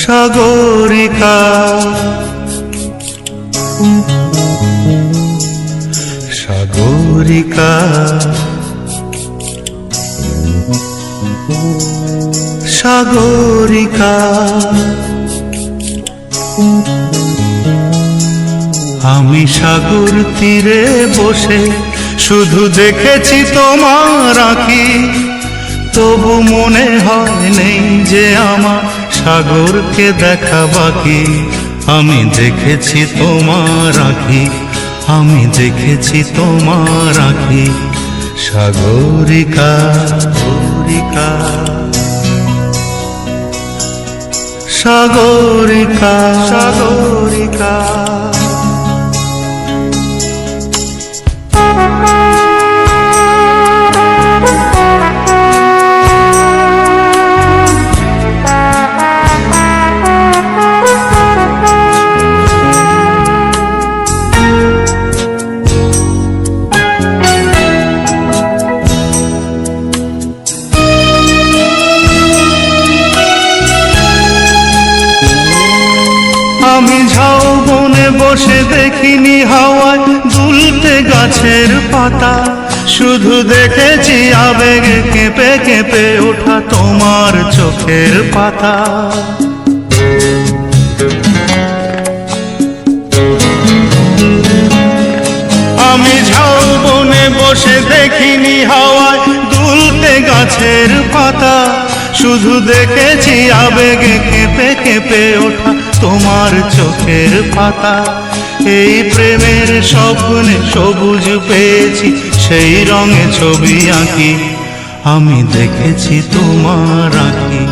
সাগরিকা সাগরিকা সাগরিকা সাগরিকা আমি সাগর তীরে বসে শুধু দেখেছি তোমার আঁখি, তবু মনে হয় নেই যে আমার সাগরকে দেখা বাকি। আমি দেখেছি তোমার আঁখি, আমি দেখেছি তোমার আঁখি, সাগরিকা সাগরিকা সাগরিকা সাগরিকা। আমি ঝাউবনে বসে দেখিনি হাওয়ায় দুলতে গাছের পাতা, শুধু দেখেছি আবেগে কেঁপে কেঁপে ওঠা তোমার চোখের পাতা। আমি ঝাউবনে বসে দেখিনি হাওয়ায় দুলতে গাছের পাতা, শুধু দেখেছি আবেগে কেঁপে কেঁপে ওঠা তোমার চোখের পাতা। এই প্রেমের স্বপ্নে সবুজ পেয়েছি, সেই রঙে ছবি আঁকি, আমি দেখেছি তোমার আঁখি।